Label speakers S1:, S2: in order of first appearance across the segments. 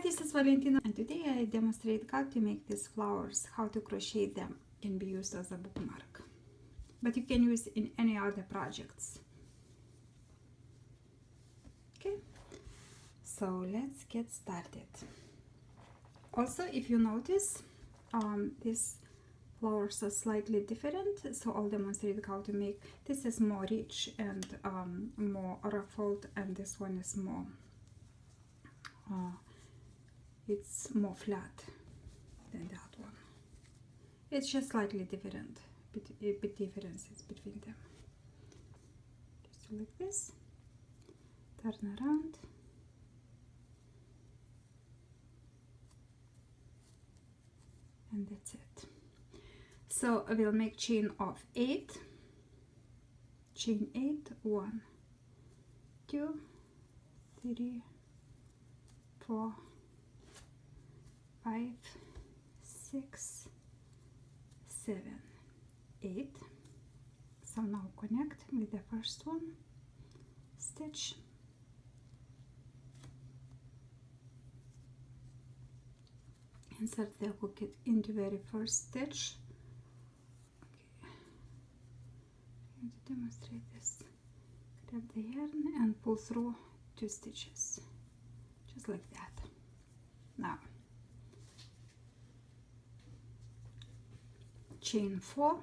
S1: this is Valentina, and today I demonstrate how to make these flowers, how to crochet them. Can be used as a bookmark, but you can use in any other projects. Okay, so let's get started. Also, if you notice, these flowers are slightly different, so I'll demonstrate how to make. This is more rich and more ruffled, and this one is more it's more flat than that one. It's just slightly different, bit differences between them. Just like this, turn around, and that's it. So I will make chain of 8, chain 8, 1, 2, 3, 4, 5, 6, 7, 8. So now connect with the first one, stitch, insert the hook into very first stitch. Okay, I'm going to demonstrate this. Grab the yarn and pull through 2 stitches, just like that. Now chain 4,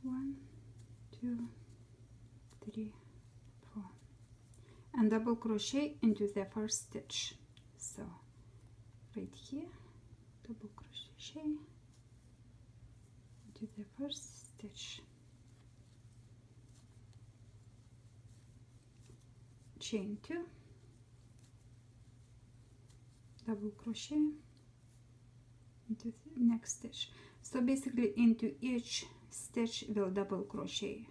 S1: 1, 2, 3, 4, and double crochet into the first stitch. So right here, double crochet into the first stitch, chain 2, double crochet into the next stitch. So basically into each stitch we'll double crochet.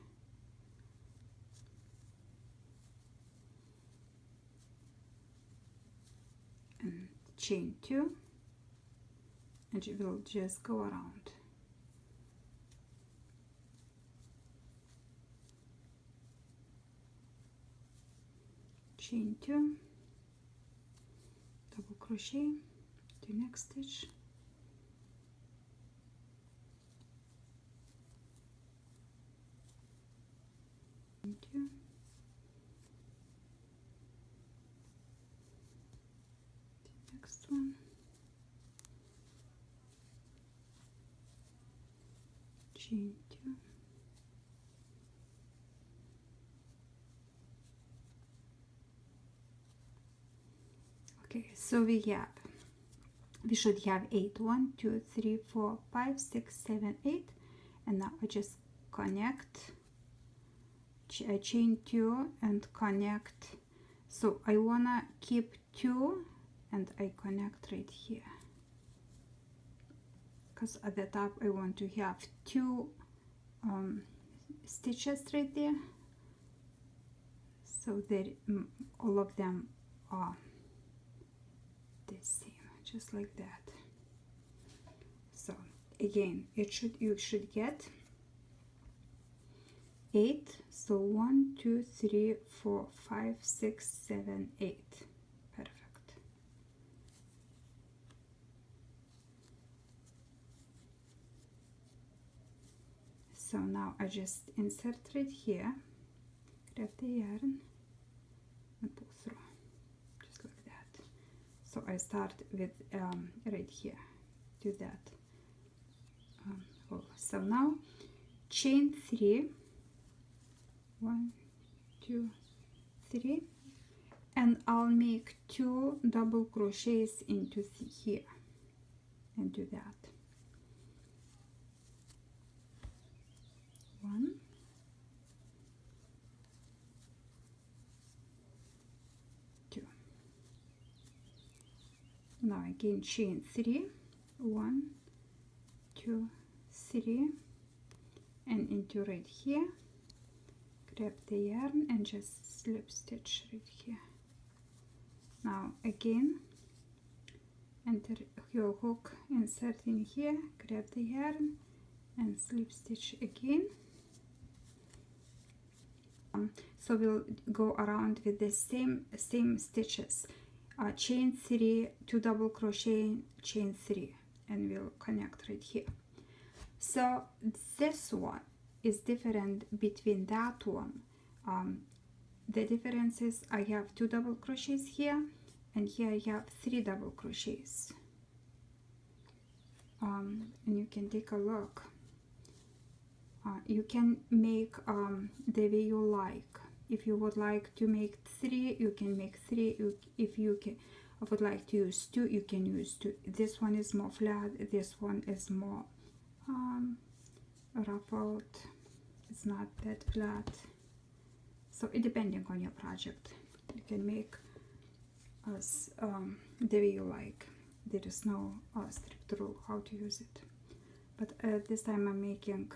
S1: And chain 2, and it will just go around. Chain 2, double crochet to next stitch, two, next one, chain 2, okay, so we should have 8, 1, 2, 3, 4, 5, 6, 7, 8, and now I just connect, chain 2 and connect. So I wanna keep 2 and I connect right here, because at the top I want to have 2 stitches right there, so that all of them are the same, just like that. So again, you should get 8, so 1, 2, 3, 4, 5, 6, 7, 8. Perfect. So now I just insert right here, grab the yarn and pull through, just like that. So I start with right here, do that. So now chain 3, 1, 2, 3, and I'll make 2 double crochets into here and do that. 1, 2. Now again chain 3, 1, 2, 3, and into right here. Grab the yarn and just slip stitch right here. Now again, enter your hook, insert in here, grab the yarn and slip stitch again. So we'll go around with the same stitches. chain 3, 2 double crochet, chain 3, and we'll connect right here. So this one is different between that one. The difference is I have 2 double crochets here, and here I have 3 double crochets. And you can take a look. You can make the way you like. If you would like to make 3, you can make 3. If you would like to use 2, you can use 2. This one is more flat, this one is more ruffled. It's not that flat. So it depending on your project, you can make as the way you like. There is no strict rule how to use it. But this time I'm making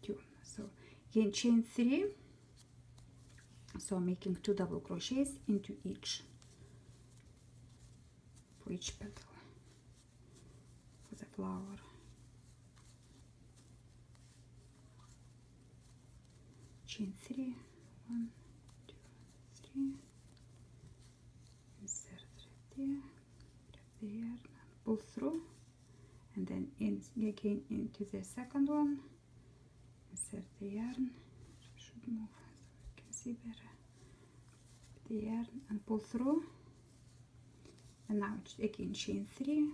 S1: 2. So again, chain 3. So I'm making 2 double crochets into each, for each petal, for the flower. Chain 3, 1, 2, 3, insert right there, grab the yarn, pull through, and then again into the second one, insert the yarn, should move so you can see better, the yarn and pull through, and now again chain 3,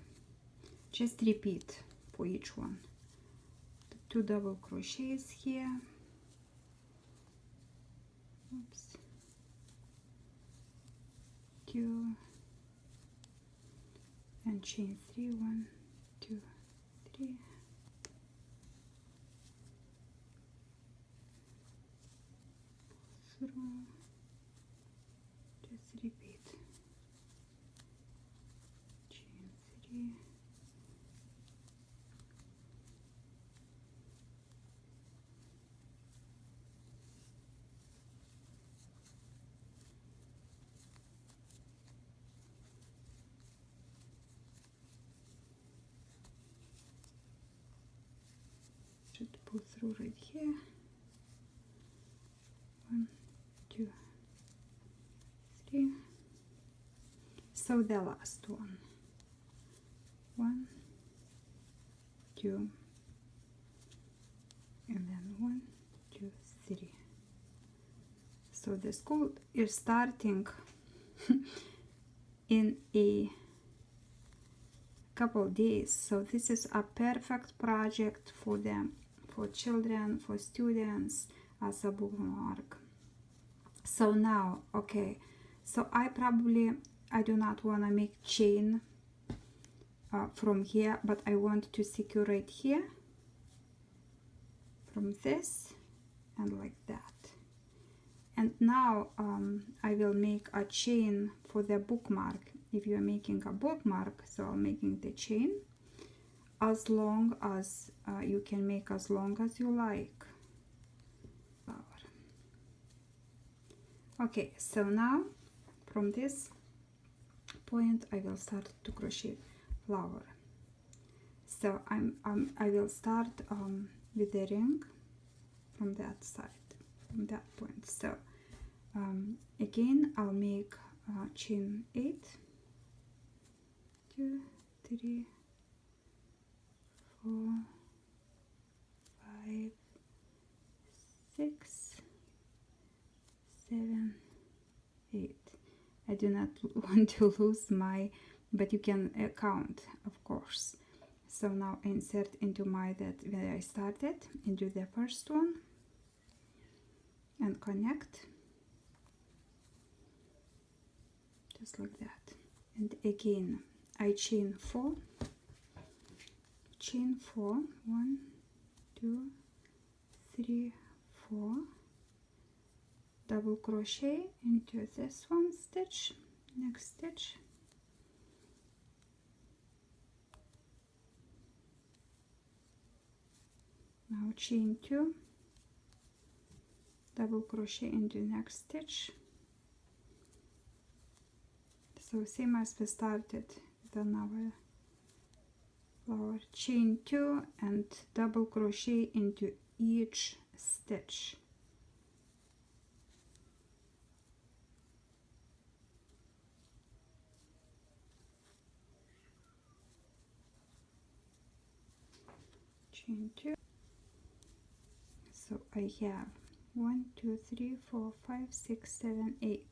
S1: just repeat for each one, 2 double crochets here. Oops. 2 and chain 3, 1, 2, 3, through, just repeat, chain 3, should pull through right here, 1, 2, 3. So the last one, 1, 2, and then 1, 2, 3. So the school is starting in a couple days, so this is a perfect project for them, for children, for students, as a bookmark. So now, okay, so I do not want to make chain from here, but I want to secure right here from this and like that. And now I will make a chain for the bookmark. If you are making a bookmark, so I'm making the chain as long as you can make, as long as you like. Okay, so now from this point I will start to crochet flower. So I will start with the ring from that side, from that point. So again I'll make chain 8, 2, 3, 4, 5, 6, 7, 8. I do not want to lose my, but you can count, of course. So now insert into my, that where I started, into the first one and connect, just like that. And again I chain 4, 1, 2, 3, 4, double crochet into this one stitch, next stitch, now chain 2, double crochet into next stitch. So same as we started with another flower, chain 2 and double crochet into each stitch. chain 2. So I have 1 2 3 4 5 6 7 8.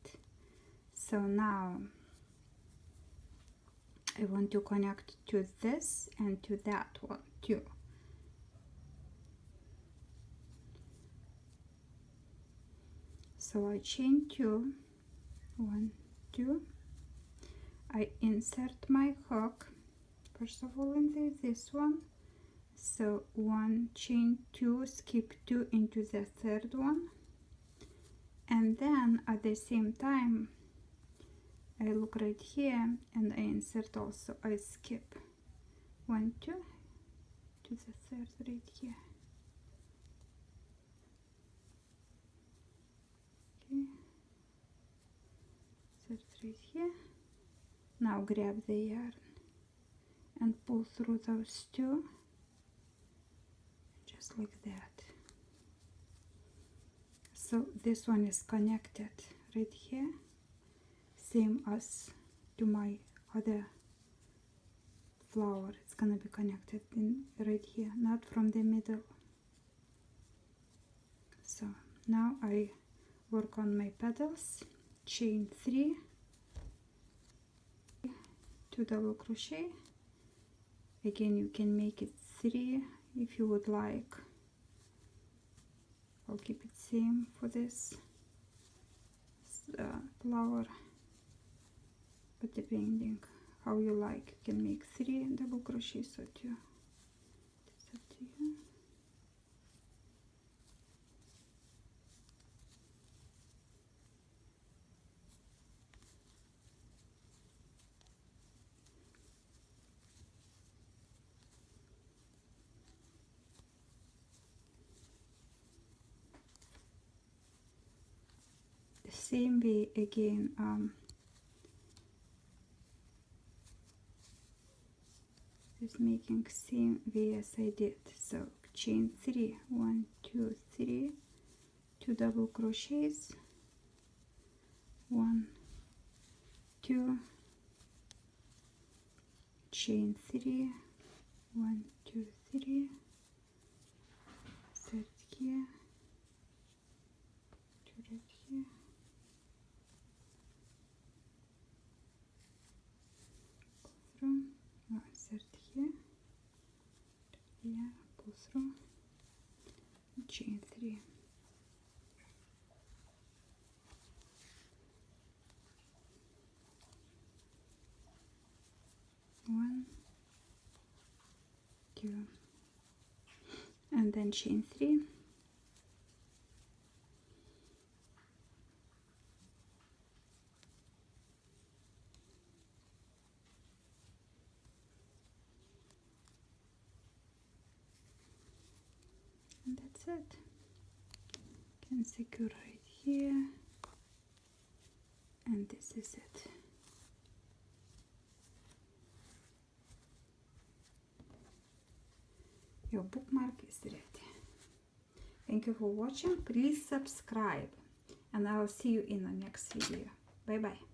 S1: So now I want to connect to this and to that one too. So I chain 2, 1 2. I insert my hook first of all in this one. So 1 chain 2, skip 2 into the third one, and then at the same time I look right here and I insert also, I skip 1 2 to the third right here. Okay, third right here. Now grab the yarn and pull through those two, just like that. So this one is connected right here, same as to my other flower. It's gonna be connected in right here, not from the middle. So now I work on my petals, chain 3, 2 double crochet. Again, you can make it 3 if you would like. I'll keep it same for this flower, but depending how you like, you can make 3 double crochets or 2. It's up to you. The same way again, just making same way as I did. So chain 3, 1 2 3, 2 double crochets, 1 2, chain 3, 1 2 3, third here, 2 right here, pull through, insert here, pull through, chain 3. One, 2, and then chain 3. And that's it. Can secure right here, and this is it. Your bookmark is ready. Thank you for watching. Please subscribe, and I'll see you in the next video. Bye bye.